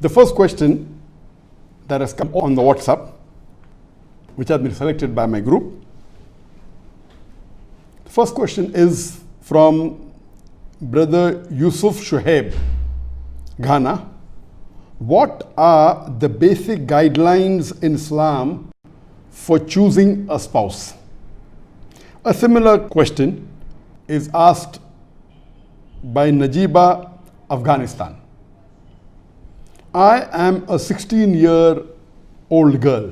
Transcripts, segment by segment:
The first question that has come on the WhatsApp, which has been selected by my group. The first question is from Brother Yusuf Shuhaib, Ghana. What are the basic guidelines in Islam for choosing a spouse? A similar question is asked by Najiba, Afghanistan. I am a 16-year-old girl.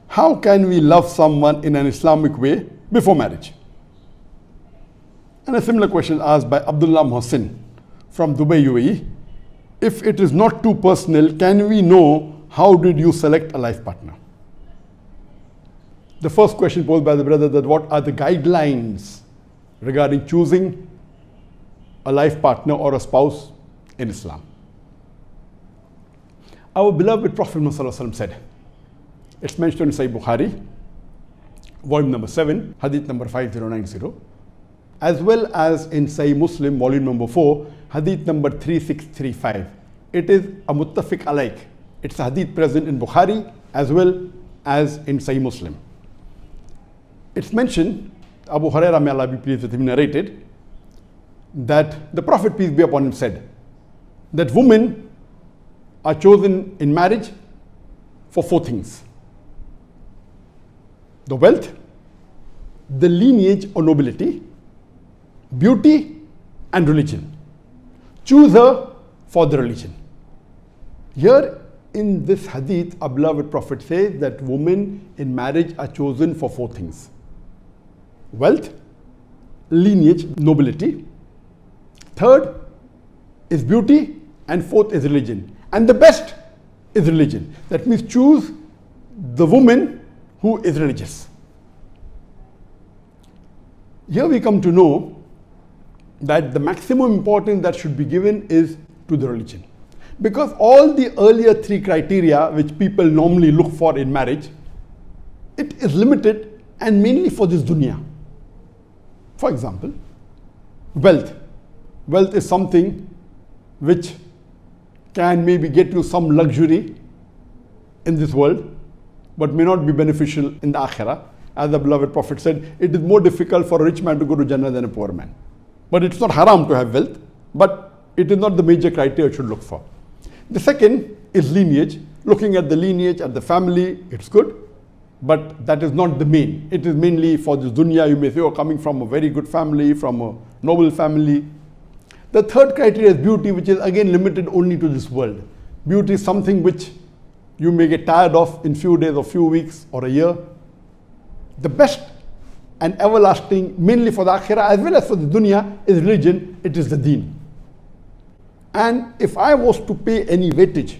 How can we love someone in an Islamic way before marriage? And a similar question asked by Abdullah Mohsin from Dubai, UAE. If it is not too personal, can we know how did you select a life partner? The first question posed by the brother, that what are the guidelines regarding choosing a life partner or a spouse in Islam? Our beloved Prophet Muhammad said, it's mentioned in Sahih Bukhari, volume number 7, hadith number 5090, as well as in Sahih Muslim, volume number 4, hadith number 3635. It is a muttafiq alaik. It's a hadith present in Bukhari as well as in Sahih Muslim. It's mentioned, Abu Hurairah, may Allah be pleased with him, narrated that the Prophet, peace be upon him, said that women are chosen in marriage for 4 things: the wealth, the lineage or nobility, beauty, and religion. Choose her for the religion. Here in this hadith, our beloved Prophet says that women in marriage are chosen for 4 things: wealth, lineage, nobility. Third is beauty, and 4th is religion. And the best is religion. That means choose the woman who is religious. Here we come to know that the maximum importance that should be given is to the religion. Because all the earlier 3 criteria which people normally look for in marriage, it is limited and mainly for this dunya. For example, wealth. Wealth is something which can maybe get you some luxury in this world, but may not be beneficial in the akhirah. As the beloved Prophet said, it is more difficult for a rich man to go to Jannah than a poor man. But it's not haram to have wealth, but it is not the major criteria you should look for. The second is lineage. Looking at the lineage, at the family, it's good, but that is not the main. It is mainly for this dunya. You may say, oh, coming from a very good family, from a noble family. The third criteria is beauty, which is again limited only to this world. Beauty is something which you may get tired of in few days or few weeks or a year. The best and everlasting, mainly for the akhirah as well as for the dunya, is religion. It is the deen. And if I was to pay any weightage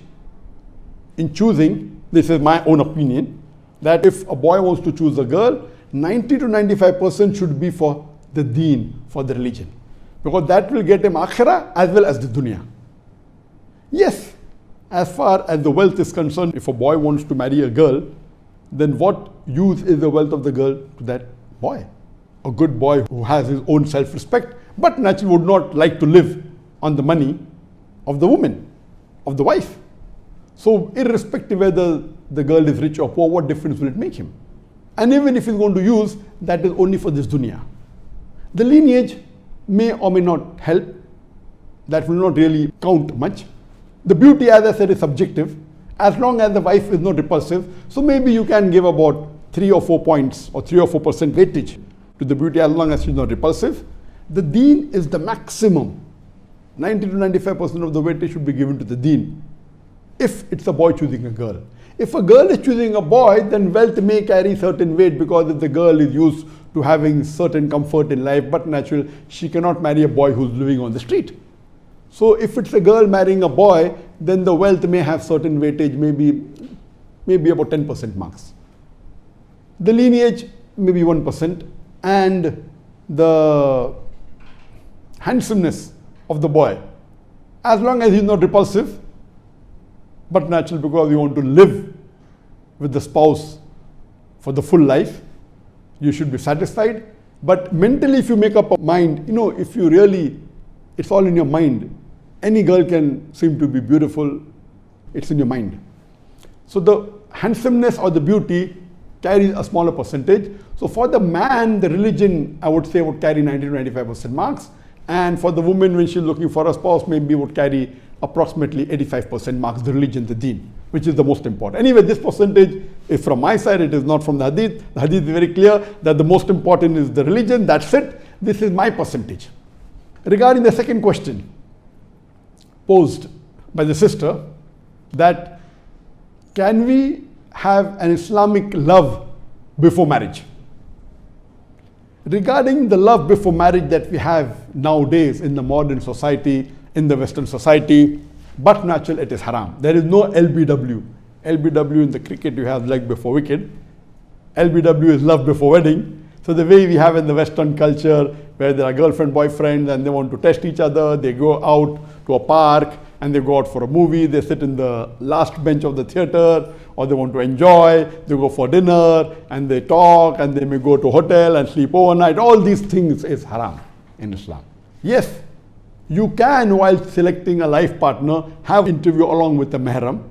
in choosing, this is my own opinion, that if a boy wants to choose a girl, 90 to 95% should be for the deen, for the religion. Because that will get him akhirah as well as the dunya. Yes, as far as the wealth is concerned, if a boy wants to marry a girl, then what use is the wealth of the girl to that boy? A good boy who has his own self-respect, but naturally would not like to live on the money of the woman, of the wife. So irrespective whether the girl is rich or poor, what difference will it make him? And even if he's going to use, that is only for this dunya. The lineage may or may not help. That will not really count much. The beauty, as I said, is subjective. As long as the wife is not repulsive, so maybe you can give about 3 or 4 points or 3 or 4% weightage to the beauty as long as she's not repulsive. The deen is the maximum. 90 to 95% of the weightage should be given to the deen if it's a boy choosing a girl. If a girl is choosing a boy, then wealth may carry certain weight, because if the girl is used to having certain comfort in life, but naturally she cannot marry a boy who's living on the street. So if it's a girl marrying a boy, then the wealth may have certain weightage, maybe about 10% marks. The lineage maybe 1%, and the handsomeness of the boy, as long as he's not repulsive, but natural, because you want to live with the spouse for the full life, you should be satisfied. But mentally, if you make up a mind, if you really, it's all in your mind, any girl can seem to be beautiful. It's in your mind. So the handsomeness or the beauty carries a smaller percentage. So for the man, the religion, I would say, would carry 90 to 95% marks. And for the woman, when she's looking for a spouse, maybe would carry approximately 85% marks, the religion, the deen, which is the most important. Anyway, this percentage is from my side, it is not from the hadith. The hadith is very clear that the most important is the religion, that's it. This is my percentage. Regarding the second question posed by the sister, that can we have an Islamic love before marriage? Regarding the love before marriage that we have nowadays in the modern society, in the Western society, but natural, it is haram. There is no LBW. LBW in the cricket, you have leg before wicket. LBW is love before wedding. So the way we have in the Western culture, where there are girlfriend, boyfriends, and they want to test each other, they go out to a park, and they go out for a movie, they sit in the last bench of the theater, or they want to enjoy, they go for dinner, and they talk, and they may go to a hotel and sleep overnight. All these things is haram in Islam. Yes, you can, while selecting a life partner, have interview along with the mahram.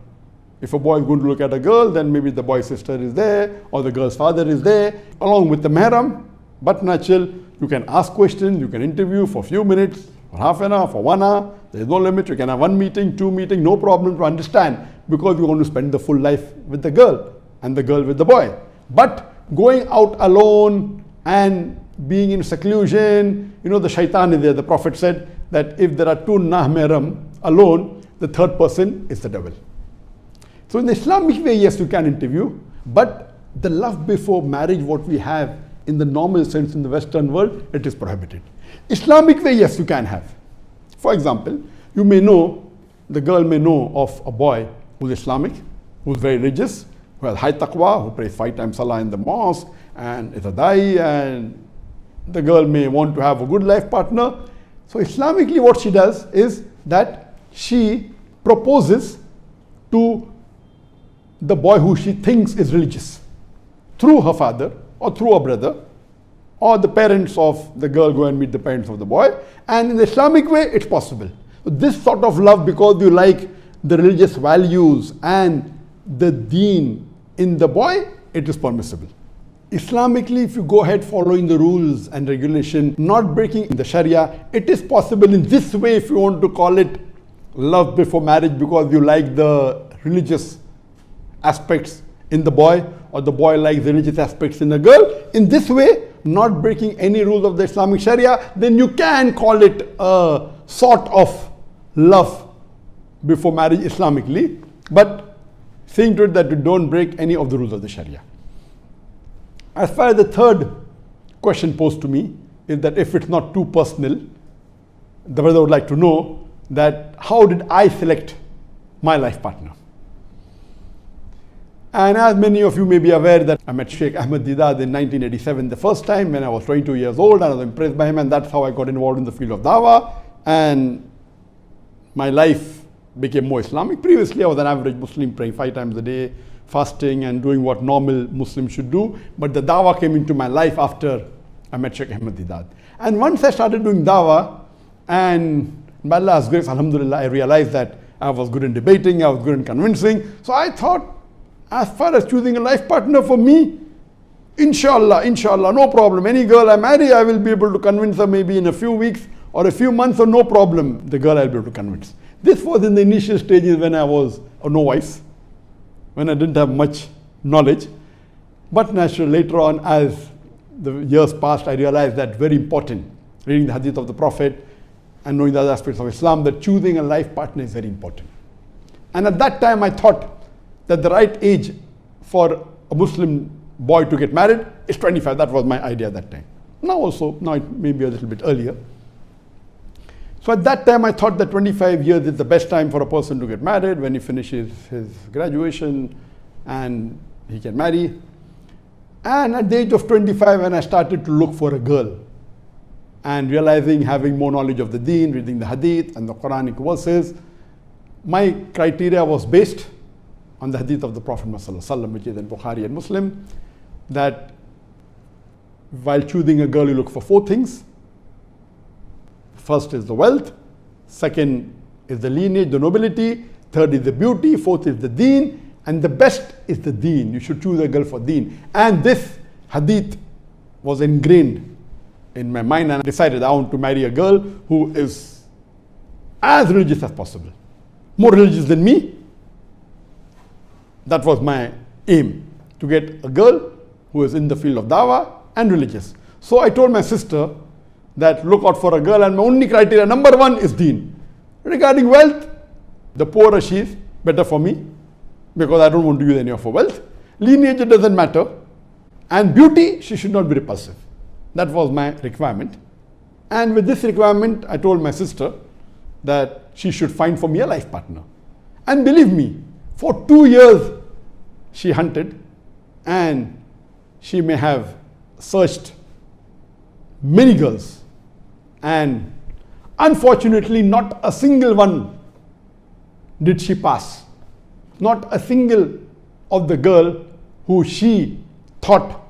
If a boy is going to look at a girl, then maybe the boy's sister is there, or the girl's father is there, along with the mahram. But natural, you can ask questions, you can interview for a few minutes, for half an hour, for 1 hour. There is no limit. You can have 1 meeting, 2 meetings, no problem to understand, because you want to spend the full life with the girl and the girl with the boy. But going out alone and being in seclusion, you know, the shaitan is there. The Prophet said that if there are 2 mahram alone, the third person is the devil. So in the Islamic way, yes, you can interview, but the love before marriage, what we have in the normal sense in the Western world, it is prohibited. Islamic way, yes, you can have. For example, you may know, the girl may know of a boy who is Islamic, who is very religious, who has high taqwa, who prays 5 times salah in the mosque, and is a da'i, and the girl may want to have a good life partner. So Islamically what she does is that she proposes to the boy who she thinks is religious through her father or through a brother, or the parents of the girl go and meet the parents of the boy, and in the Islamic way it's possible. So this sort of love, because you like the religious values and the deen in the boy, it is permissible. Islamically, if you go ahead following the rules and regulation, not breaking the Sharia, it is possible in this way, if you want to call it love before marriage, because you like the religious aspects in the boy, or the boy likes the religious aspects in the girl. In this way, not breaking any rules of the Islamic Sharia, then you can call it a sort of love before marriage Islamically, but seeing to it that you don't break any of the rules of the Sharia. As far as the third question posed to me is that if it's not too personal, the brother would like to know that how did I select my life partner? And as many of you may be aware that I met Sheikh Ahmed Deedat in 1987 the first time when I was 22 years old, and I was impressed by him, and that's how I got involved in the field of dawah, and my life became more Islamic. Previously I was an average Muslim, praying 5 times a day, fasting and doing what normal Muslims should do, but the dawah came into my life after I met Sheikh Ahmed Deedat. And once I started doing dawah, and by Allah's grace, alhamdulillah, I realized that I was good in debating, I was good in convincing. So I thought, as far as choosing a life partner for me, inshallah, no problem. Any girl I marry, I will be able to convince her maybe in a few weeks or a few months, or no problem, the girl I'll be able to convince. This was in the initial stages when I was a novice, when I didn't have much knowledge. But naturally, later on, as the years passed, I realized that very important, reading the hadith of the Prophet and knowing the other aspects of Islam, that choosing a life partner is very important. And at that time, I thought that the right age for a Muslim boy to get married is 25. That was my idea at that time. Now it may be a little bit earlier. So at that time, I thought that 25 years is the best time for a person to get married, when he finishes his graduation and he can marry. And at the age of 25, when I started to look for a girl, and realizing, having more knowledge of the deen, reading the hadith and the Quranic verses, my criteria was based on the hadith of the Prophet ﷺ, which is in Bukhari and Muslim, that while choosing a girl, you look for 4 things. First is the wealth, second is the lineage, the nobility. Third is the beauty. Fourth is the deen. And the best is the deen. You should choose a girl for deen. And this hadith was ingrained in my mind, and I decided I want to marry a girl who is as religious as possible. More religious than me. That was my aim, to get a girl who is in the field of dawah and religious. So I told my sister that look out for a girl, and my only criteria, number one, is deen. Regarding wealth, the poorer she is, better for me, because I don't want to use any of her wealth. Lineage, it doesn't matter. And beauty, she should not be repulsive. That was my requirement. And with this requirement, I told my sister that she should find for me a life partner. And believe me, for 2 years she hunted, and she may have searched many girls, and unfortunately not a single one did she pass. Not a single of the girl who she thought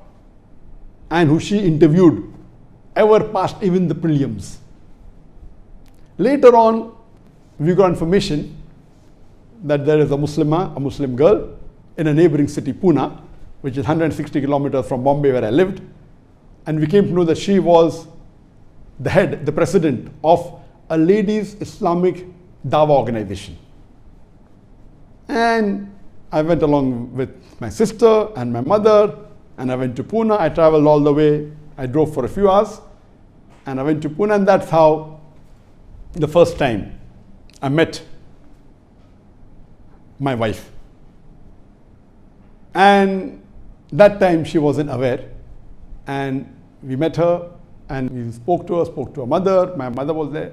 and who she interviewed ever passed even the prelims. Later on, we got information that there is a Muslim girl in a neighboring city, Pune, which is 160 kilometers from Bombay, where I lived. And we came to know that she was the head, the president of a ladies' Islamic dawah organization. And I went along with my sister and my mother, and I went to Pune. I traveled all the way. I drove for a few hours, and I went to Pune, and that's how the first time I met my wife. And that time she wasn't aware, and we met her, and we spoke to her mother. My mother was there,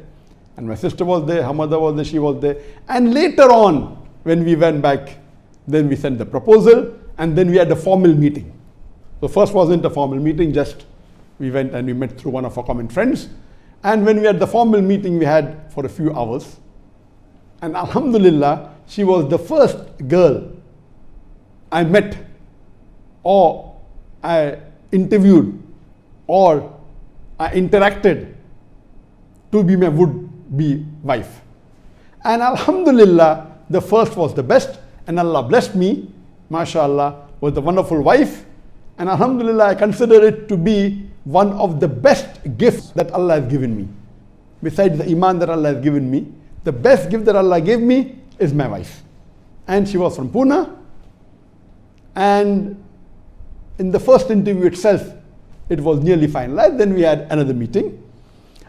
and my sister was there, her mother was there, she was there. And later on, when we went back, then we sent the proposal, and then we had a formal meeting. So first wasn't a formal meeting, just we went and we met through one of our common friends. And when we had the formal meeting, we had for a few hours. And alhamdulillah, she was the first girl I met, or I interviewed, or I interacted to be my would-be wife. And alhamdulillah, the first was the best, and Allah blessed me, mashallah, with a wonderful wife. And alhamdulillah, I consider it to be one of the best gifts that Allah has given me. Besides the iman that Allah has given me, the best gift that Allah gave me is my wife. And she was from Pune. And in the first interview itself, it was nearly finalized. Then we had another meeting.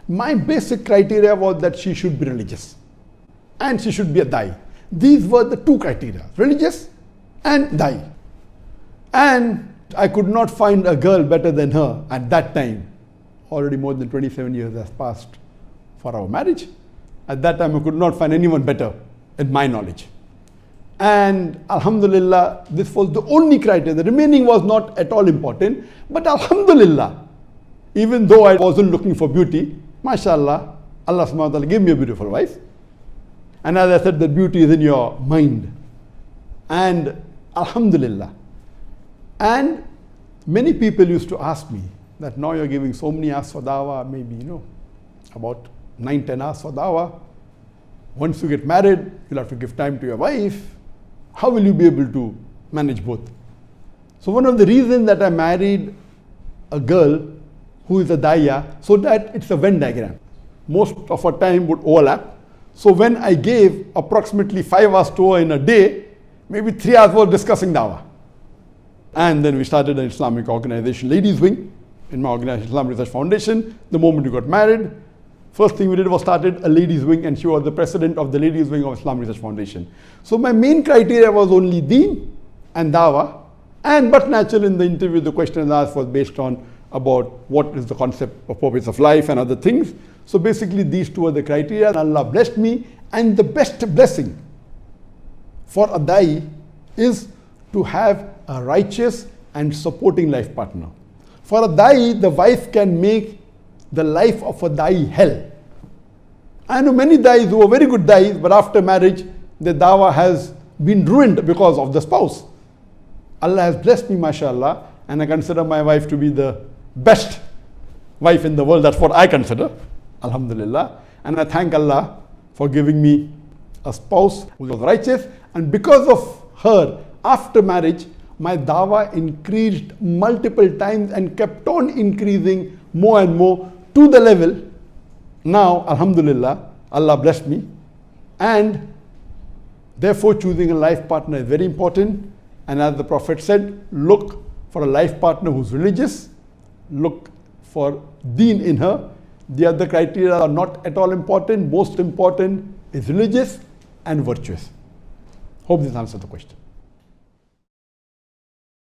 My basic criteria was that she should be religious, and she should be a dai. These were the two criteria, religious and dai. And I could not find a girl better than her at that time. Already more than 27 years has passed for our marriage. At that time, I could not find anyone better in my knowledge. And alhamdulillah, this was the only criteria. The remaining was not at all important. But alhamdulillah, even though I wasn't looking for beauty, mashallah, Allah subhanahu wa ta'ala gave me a beautiful wife. And as I said, the beauty is in your mind. And alhamdulillah. And many people used to ask me that now you're giving so many hours for dawah, maybe, about 9-10 hours for dawah. Once you get married, you'll have to give time to your wife. How will you be able to manage both? So one of the reasons that I married a girl who is a daya, so that it's a Venn diagram. Most of our time would overlap. So when I gave approximately 5 hours to her in a day, maybe 3 hours was discussing dawah. And then we started an Islamic organization, ladies wing, in my organization, Islamic Research Foundation. The moment we got married, first thing we did was started a ladies wing, and she was the president of the ladies wing of Islamic Research Foundation. So my main criteria was only deen and dawah. But naturally in the interview, the question asked was based on about what is the concept of purpose of life and other things. So basically these two are the criteria. Allah blessed me, and the best blessing for a dai is to have a righteous and supporting life partner. For a dai, the wife can make the life of a dai hell. I know many dais who are very good dais, but after marriage, the dawah has been ruined because of the spouse. Allah has blessed me, mashallah, and I consider my wife to be the best wife in the world. That's what I consider, alhamdulillah. And I thank Allah for giving me a spouse who was righteous, and because of her, after marriage, my dawah increased multiple times and kept on increasing more and more to the level. Now, alhamdulillah, Allah blessed me, and therefore choosing a life partner is very important. And as the Prophet said, look for a life partner who's religious, look for deen in her. The other criteria are not at all important. Most important is religious and virtuous. Hope this answers the question.